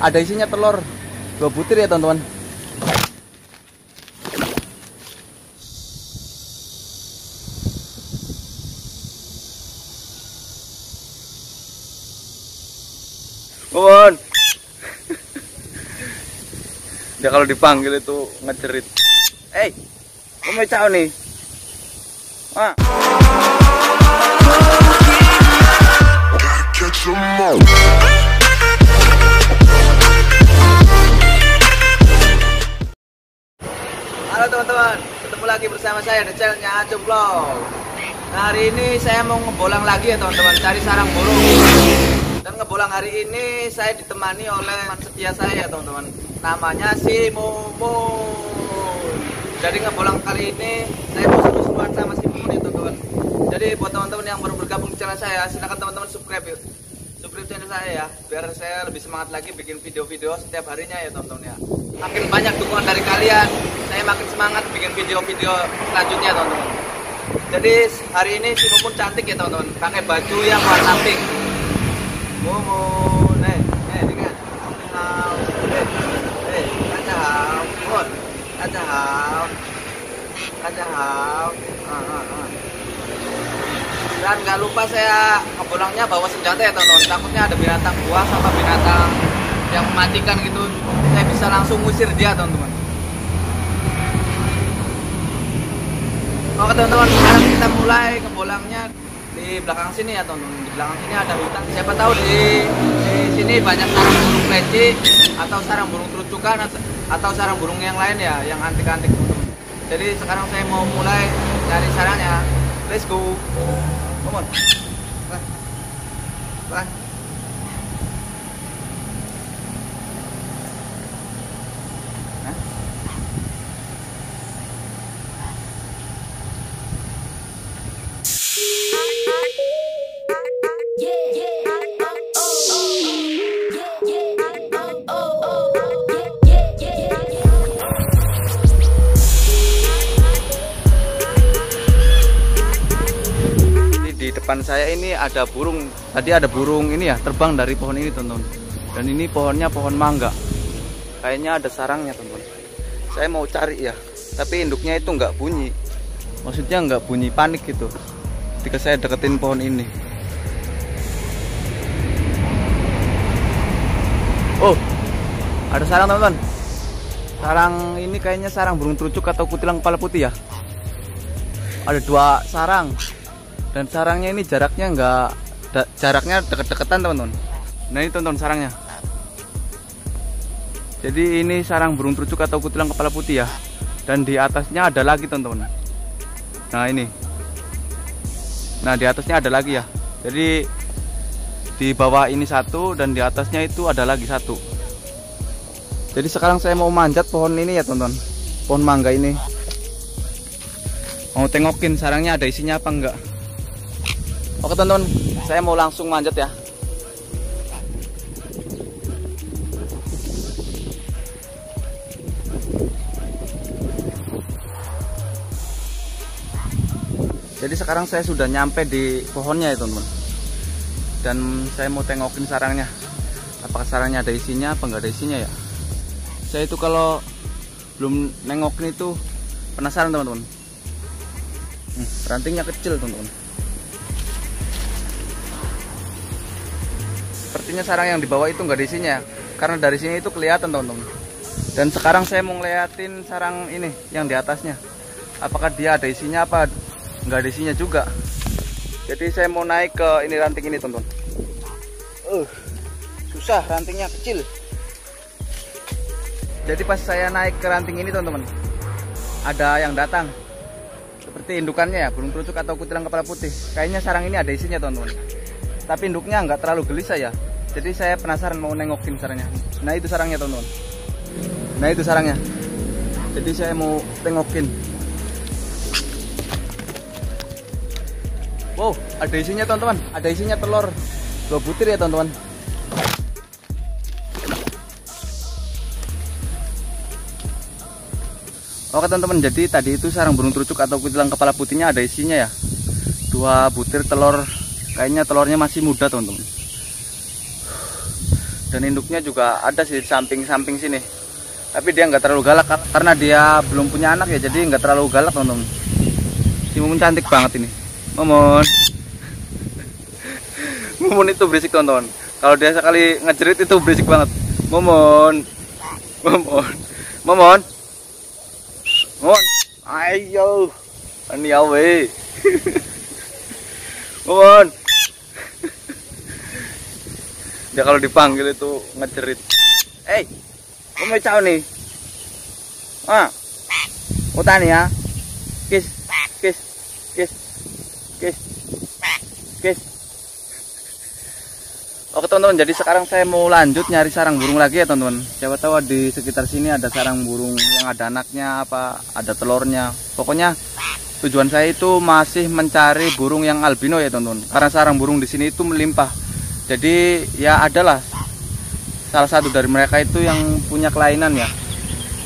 ada isinya telur 2 butir ya teman-teman. Dia kalau dipanggil itu ngejerit. Kamu mau caw nih? Halo teman-teman, ketemu lagi bersama saya di channelnya Acung Vlog. Nah, hari ini saya mau ngebolang lagi ya teman-teman, cari sarang burung. Dan ngebolang hari ini saya ditemani oleh teman setia saya teman-teman, namanya si Momo. Jadi ngebolang kali ini saya mau seru-seruan sama si Momo nih teman-teman. Jadi buat teman-teman yang baru bergabung di channel saya, silakan teman-teman subscribe yuk. Subscribe channel saya ya, biar saya lebih semangat lagi bikin video-video setiap harinya ya teman-teman ya. Makin banyak dukungan dari kalian, saya makin semangat bikin video-video selanjutnya teman-teman. Jadi hari ini si Momo cantik ya teman-teman, pakai baju yang warna pink. Momo, dengan kacau. Dan nggak lupa saya ngebolangnya bawa senjata ya teman-teman, takutnya ada binatang buas sama binatang yang mematikan gitu, saya bisa langsung ngusir dia teman-teman. Oke teman-teman, sekarang kita mulai ngebolangnya di belakang sini ya teman-teman. Di belakang sini ada hutan, siapa tahu di sini banyak sarang burung leci atau sarang burung terucukan atau sarang burung yang lain ya, yang antik-antik teman-teman. Jadi sekarang saya mau mulai cari sarangnya. Let's go. Come on. Bye. Depan saya ini ada burung, tadi ada burung ini ya terbang dari pohon ini teman-teman. Dan ini pohonnya pohon mangga, kayaknya ada sarangnya teman-teman. Saya mau cari ya, tapi induknya itu nggak bunyi, maksudnya nggak bunyi panik gitu ketika saya deketin pohon ini. Oh, ada sarang teman-teman. Sarang ini kayaknya sarang burung terucuk atau kutilang kepala putih ya. Ada 2 sarang. Dan sarangnya ini jaraknya jaraknya deket-deketan teman-teman. Nah ini teman-teman sarangnya. Jadi ini sarang burung terucuk atau kutilang kepala putih ya. Dan di atasnya ada lagi teman-teman. Nah ini. Nah di atasnya ada lagi ya. Jadi di bawah ini 1 dan di atasnya itu ada lagi 1. Jadi sekarang saya mau manjat pohon ini ya teman-teman. Pohon mangga ini. Mau tengokin sarangnya ada isinya apa enggak. Oke teman-teman, saya mau langsung manjat ya. Jadi sekarang saya sudah nyampe di pohonnya ya teman-teman. Dan saya mau tengokin sarangnya. Apakah sarangnya ada isinya apa enggak ada isinya ya. Saya itu kalau belum nengokin itu penasaran teman-teman. Rantingnya kecil teman-teman. Sepertinya sarang yang di bawah itu nggak ada isinya, karena dari sini itu kelihatan teman-teman. Dan sekarang saya mau ngeliatin sarang ini yang di atasnya, apakah dia ada isinya apa nggak ada isinya juga. Jadi saya mau naik ke ini ranting ini teman-teman. Susah, rantingnya kecil. Jadi pas saya naik ke ranting ini teman-teman, ada yang datang seperti indukannya ya, burung terucuk atau kutilang kepala putih. Kayaknya sarang ini ada isinya teman-teman, tapi induknya nggak terlalu gelisah ya. Jadi saya penasaran mau nengokin sarangnya. Nah itu sarangnya teman-teman. Nah itu sarangnya. Jadi saya mau tengokin. Wow, ada isinya teman-teman. Ada isinya telur 2 butir ya teman-teman. Oke teman-teman, jadi tadi itu sarang burung terucuk atau kutilang kepala putihnya ada isinya ya. 2 butir telur, kayaknya telurnya masih muda teman-teman. Dan induknya juga ada sih di samping-samping sini. Tapi dia nggak terlalu galak karena dia belum punya anak ya, jadi nggak terlalu galak teman-teman. Si Mumun cantik banget ini. Mumun. Mumun itu berisik teman-teman. Kalau dia sekali ngejerit itu berisik banget. Mumun. Mumun. Mumun. Mumun. Ayo. Ani awe. Mumun. Dia kalau dipanggil itu ngejerit. Kamu mau caw nih? Utani ya. Kis. Oke teman-teman, jadi sekarang saya mau lanjut nyari sarang burung lagi ya teman-teman. Siapa tahu di sekitar sini ada sarang burung yang ada anaknya apa, ada telurnya. Pokoknya tujuan saya itu masih mencari burung yang albino ya teman-teman. Karena sarang burung di sini itu melimpah. Jadi ya adalah salah satu dari mereka itu yang punya kelainan ya.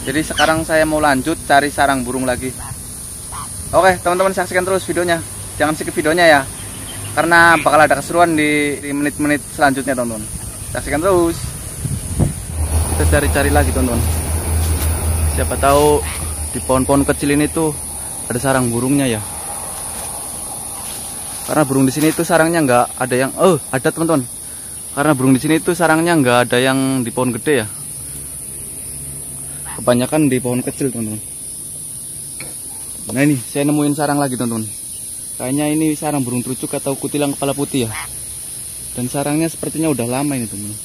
Jadi sekarang saya mau lanjut cari sarang burung lagi. Oke teman-teman, saksikan terus videonya. Jangan skip videonya ya, karena bakal ada keseruan di menit-menit selanjutnya teman-teman. Saksikan terus. Kita cari-cari lagi teman-teman. Siapa tahu di pohon-pohon kecil ini tuh ada sarang burungnya ya. Karena burung di sini itu sarangnya nggak ada yang ada teman-teman. Karena burung di sini itu sarangnya nggak ada yang di pohon gede ya. Kebanyakan di pohon kecil teman-teman. Nah ini saya nemuin sarang lagi teman-teman. Kayaknya ini sarang burung trucuk atau kutilang kepala putih ya. Dan sarangnya sepertinya udah lama ini teman-teman.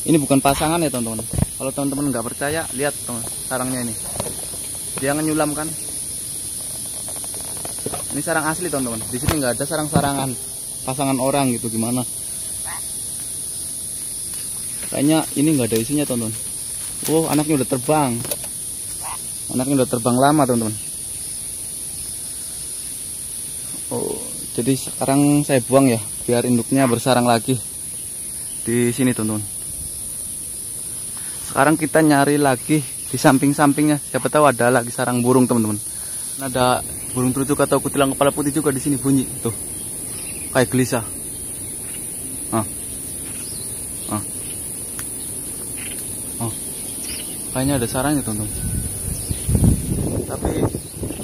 Ini bukan pasangan ya teman-teman. Kalau teman-teman nggak percaya, lihat teman sarangnya ini. Dia nyulam kan. Ini sarang asli teman-teman. Di sini nggak ada sarang-sarangan pasangan orang gitu gimana. Kayaknya ini nggak ada isinya teman-teman. Oh, anaknya udah terbang. Anaknya udah terbang lama teman-teman. Oh, jadi sekarang saya buang ya, biar induknya bersarang lagi di sini teman-teman. Sekarang kita nyari lagi di samping-sampingnya. Siapa tahu ada lagi sarang burung teman-teman. Ada burung trucuk atau kutilang kepala putih juga di sini bunyi tuh, kayak gelisah. Kayaknya ada sarangnya teman-teman. Tapi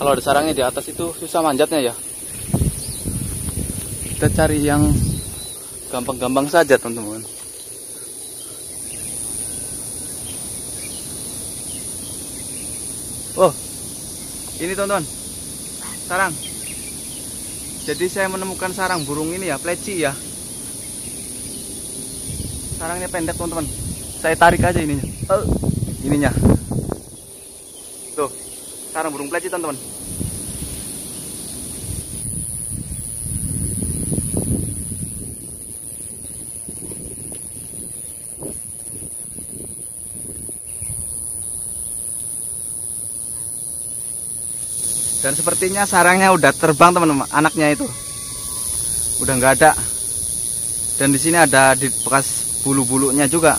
kalau ada sarangnya di atas itu susah manjatnya ya. Kita cari yang gampang-gampang saja teman-teman. Oh, ini teman-teman, sarang. Jadi saya menemukan sarang burung ini ya, pleci ya. Sarangnya pendek teman-teman. Saya tarik aja ininya. Ininya. Tuh, sarang burung pleci teman-teman. Dan sepertinya sarangnya udah terbang teman-teman, anaknya itu udah nggak ada. Dan di sini ada di bekas bulu-bulunya juga.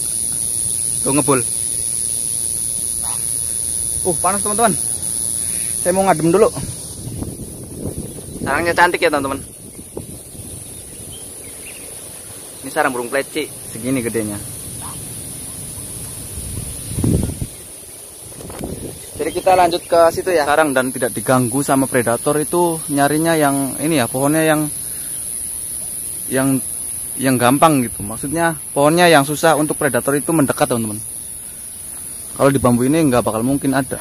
Tuh ngebul. Panas teman-teman. Saya mau ngadem dulu. Sarangnya cantik ya teman-teman. Ini sarang burung pleci, segini gedenya. Jadi kita lanjut ke situ ya. Sarang dan tidak diganggu sama predator itu nyarinya yang ini ya, pohonnya yang gampang gitu. Maksudnya pohonnya yang susah untuk predator itu mendekat teman-teman. Kalau di bambu ini nggak bakal mungkin ada.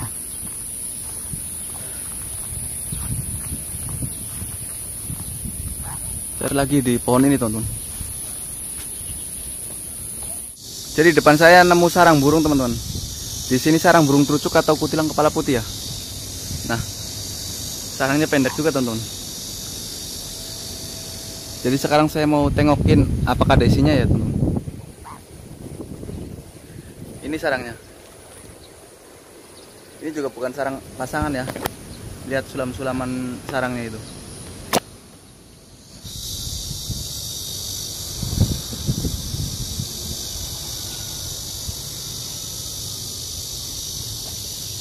Cari lagi di pohon ini teman-teman. Jadi depan saya nemu sarang burung teman-teman. Di sini sarang burung trucuk atau kutilang kepala putih ya. Nah, sarangnya pendek juga teman-teman. Jadi sekarang saya mau tengokin apakah ada isinya ya teman-teman. Ini sarangnya. Ini juga bukan sarang pasangan ya. Lihat sulam-sulaman sarangnya itu.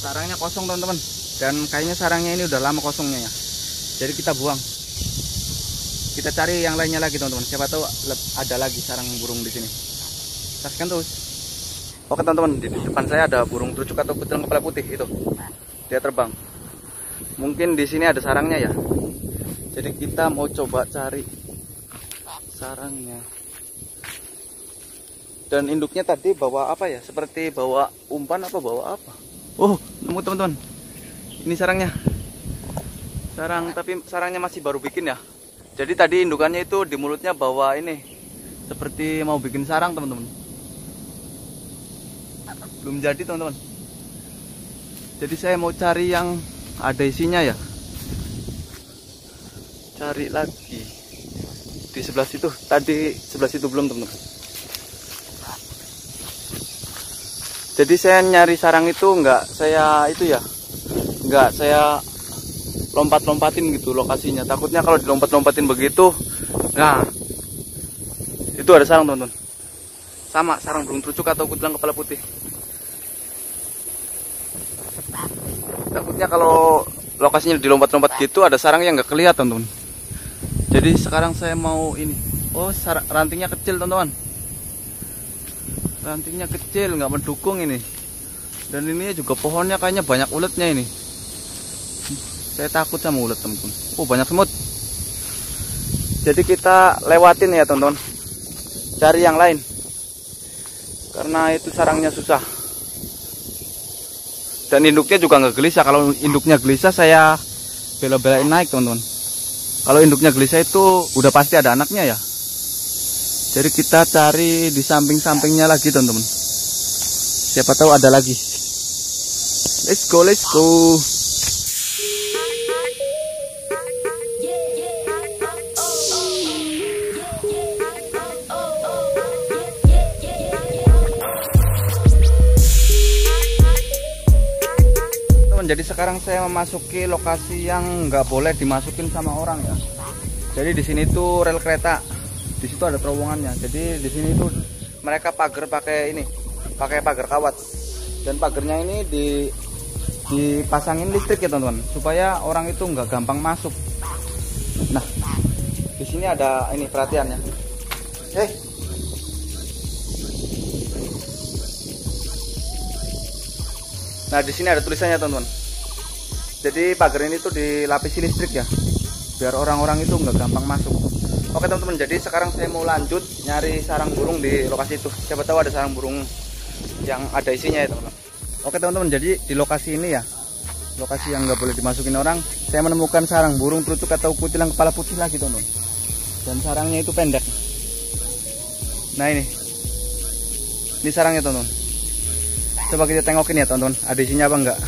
Sarangnya kosong teman-teman. Dan kayaknya sarangnya ini udah lama kosongnya ya. Jadi kita buang. Kita cari yang lainnya lagi teman-teman. Siapa tahu ada lagi sarang burung di sini. Saksikan terus. Oke teman-teman, di depan saya ada burung trucuk atau kutilang kepala putih itu. Dia terbang. Mungkin di sini ada sarangnya ya. Jadi kita mau coba cari sarangnya. Dan induknya tadi bawa apa ya? Seperti bawa umpan apa bawa apa? Oh, nemu teman-teman. Ini sarangnya. Tapi sarangnya masih baru bikin ya. Jadi tadi indukannya itu di mulutnya bawa ini. Seperti mau bikin sarang teman-teman. Belum jadi teman-teman. Jadi saya mau cari yang ada isinya ya. Cari lagi di sebelah situ. Tadi sebelah situ belum teman-teman. Jadi saya nyari sarang itu enggak saya lompat-lompatin gitu lokasinya. Takutnya kalau dilompat-lompatin begitu, nah itu ada sarang teman-teman. Sama sarang burung trucuk atau kutilang kepala putih. Takutnya kalau lokasinya dilompat-lompat gitu ada sarang yang nggak kelihatan teman-teman. Jadi sekarang saya mau ini. Oh, rantingnya kecil teman-teman. Rantingnya kecil, nggak mendukung ini. Dan ini juga pohonnya kayaknya banyak uletnya ini. Saya takut sama ulet teman-teman. Oh, banyak semut. Jadi kita lewatin ya teman-teman. Cari yang lain. Karena itu sarangnya susah. Dan induknya juga nggak gelisah. Kalau induknya gelisah saya bela-belain naik teman-teman. Kalau induknya gelisah itu udah pasti ada anaknya ya. Jadi kita cari di samping-sampingnya lagi teman-teman. Siapa tahu ada lagi. Let's go, let's go. Jadi sekarang saya memasuki lokasi yang nggak boleh dimasukin sama orang ya. Jadi di sini tuh rel kereta, di situ ada terowongannya. Jadi di sini tuh mereka pagar pakai pagar kawat. Dan pagarnya ini dipasangin listrik ya teman-teman, supaya orang itu nggak gampang masuk. Nah, di sini ada ini perhatiannya. Nah, di sini ada tulisannya teman-teman. Jadi pagar ini tuh dilapisi listrik ya, biar orang-orang itu nggak gampang masuk. Oke teman-teman, jadi sekarang saya mau lanjut nyari sarang burung di lokasi itu. Siapa tahu ada sarang burung yang ada isinya ya teman-teman. Oke teman-teman, jadi di lokasi ini ya, lokasi yang nggak boleh dimasukin orang, saya menemukan sarang burung trucuk atau kutilang kepala putih lagi teman-teman. Dan sarangnya itu pendek. Nah ini sarangnya teman-teman. Coba kita tengokin ya teman-teman, ada isinya apa enggak.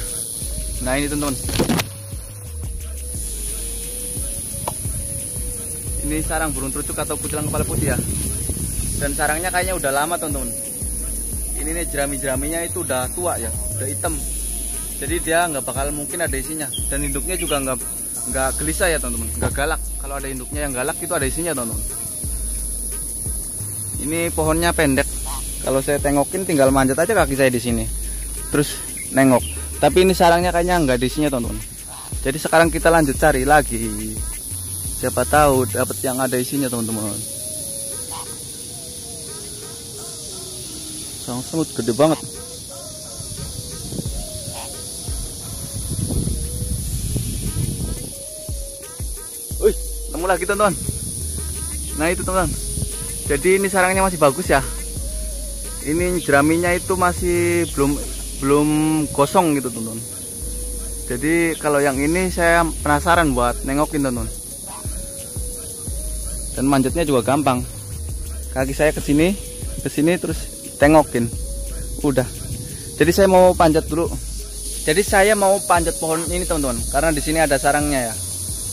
Nah ini teman-teman, ini sarang burung trucuk atau kutilang kepala putih ya. Dan sarangnya kayaknya udah lama teman-teman. Ini nih jerami-jeraminya itu udah tua ya, udah hitam. Jadi dia nggak bakal mungkin ada isinya. Dan induknya juga nggak gelisah ya teman-teman, nggak galak. Kalau ada induknya yang galak itu ada isinya teman-teman. Ini pohonnya pendek. Kalau saya tengokin tinggal manjat aja kaki saya di sini, terus nengok. Tapi ini sarangnya kayaknya nggak ada isinya teman-teman. Jadi sekarang kita lanjut cari lagi. Siapa tahu dapat yang ada isinya teman-teman. Sarang semut gede banget. Wih, nemu lagi teman-teman. Nah itu teman-teman. Jadi ini sarangnya masih bagus ya. Ini jeraminya itu masih belum gosong gitu teman-teman. Jadi kalau yang ini saya penasaran buat nengokin teman-teman. Dan manjatnya juga gampang. Kaki saya ke sini terus tengokin. Udah. Jadi saya mau panjat dulu. Jadi saya mau panjat pohon ini teman-teman, karena di sini ada sarangnya ya.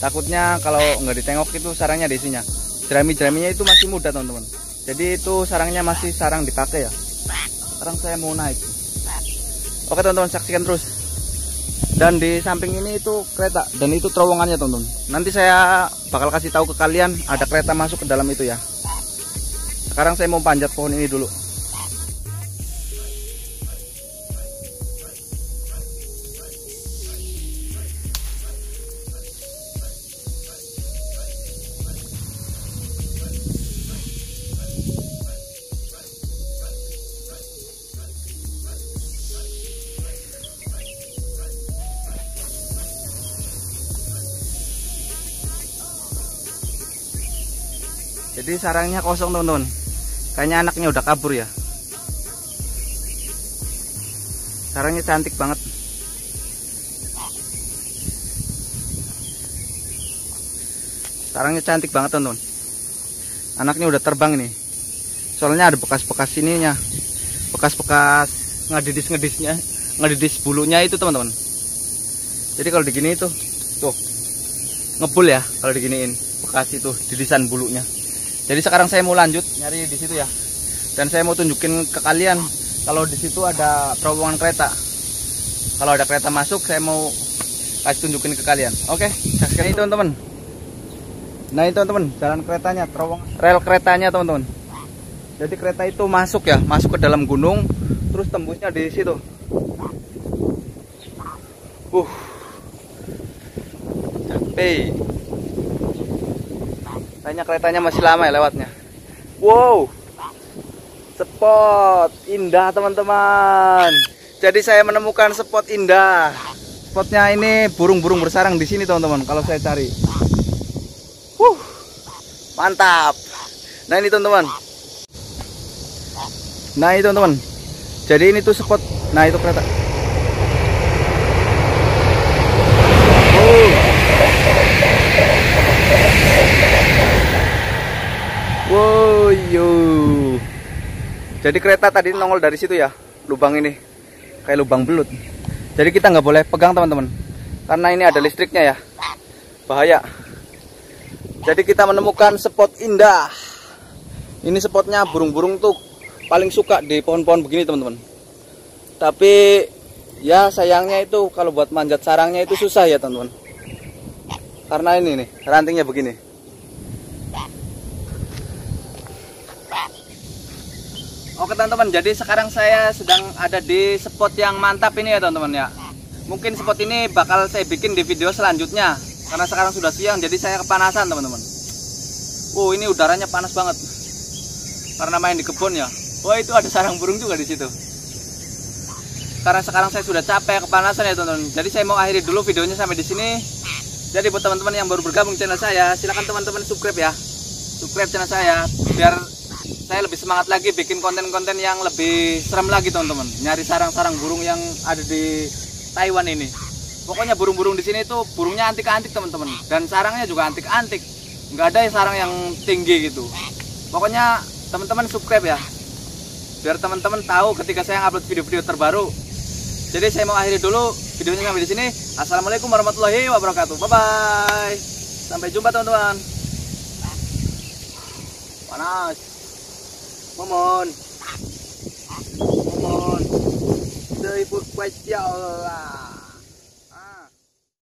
Takutnya kalau nggak ditengok itu sarangnya di isinya. Jerami-jeraminya itu masih muda teman-teman. Jadi itu sarangnya masih sarang dipakai ya. Sekarang saya mau naik. Oke teman-teman, saksikan terus. Dan di samping ini itu kereta, dan itu terowongannya teman-teman. Nanti saya bakal kasih tahu ke kalian ada kereta masuk ke dalam itu ya. Sekarang saya mau panjat pohon ini dulu. Jadi sarangnya kosong teman-teman. Kayaknya anaknya udah kabur ya. Sarangnya cantik banget. Sarangnya cantik banget teman-teman. Anaknya udah terbang ini. Soalnya ada bekas-bekas ininya. Bekas-bekas ngedidis bulunya itu teman-teman. Jadi kalau digini itu tuh ngebul ya kalau diginiin bekas itu didisan bulunya. Jadi sekarang saya mau lanjut nyari di situ ya. Dan saya mau tunjukin ke kalian kalau di situ ada terowongan kereta. Kalau ada kereta masuk saya mau kasih tunjukin ke kalian. Oke, nah itu teman-teman. Nah itu teman-teman, jalan keretanya, terowongan rel keretanya teman-teman. Jadi kereta itu masuk ya, masuk ke dalam gunung, terus tembusnya di situ. Capek. Kayaknya keretanya masih lama ya lewatnya. Wow, spot indah teman-teman. Jadi saya menemukan spot indah. Spotnya ini burung-burung bersarang di sini teman-teman. Kalau saya cari, mantap. Nah ini teman-teman. Nah itu teman-teman. Jadi ini tuh spot. Nah itu kereta. Wow, yo. Jadi kereta tadi nongol dari situ ya, lubang ini, kayak lubang belut. Jadi kita nggak boleh pegang teman-teman, karena ini ada listriknya ya, bahaya. Jadi kita menemukan spot indah. Ini spotnya burung-burung tuh paling suka di pohon-pohon begini teman-teman. Tapi ya sayangnya itu kalau buat manjat sarangnya itu susah ya teman-teman. Karena ini nih rantingnya begini. Oke teman-teman, jadi sekarang saya sedang ada di spot yang mantap ini ya teman-teman ya. Mungkin spot ini bakal saya bikin di video selanjutnya. Karena sekarang sudah siang, jadi saya kepanasan teman-teman. Ini udaranya panas banget. Karena main di kebun ya. Wah itu ada sarang burung juga di situ. Karena sekarang saya sudah capek, kepanasan ya teman-teman. Jadi saya mau akhiri dulu videonya sampai di sini. Jadi buat teman-teman yang baru bergabung channel saya, silakan teman-teman subscribe ya. Subscribe channel saya biar saya lebih semangat lagi bikin konten-konten yang lebih serem lagi teman-teman. Nyari sarang-sarang burung yang ada di Taiwan ini. Pokoknya burung-burung di sini tuh burungnya antik-antik teman-teman. Dan sarangnya juga antik-antik. Nggak ada sarang yang tinggi gitu. Pokoknya teman-teman subscribe ya. Biar teman-teman tahu ketika saya upload video-video terbaru. Jadi saya mau akhiri dulu videonya sampai di sini. Assalamualaikum warahmatullahi wabarakatuh. Bye bye. Sampai jumpa teman-teman. Panas. Momon. Momon. Dari put kuat ya Allah.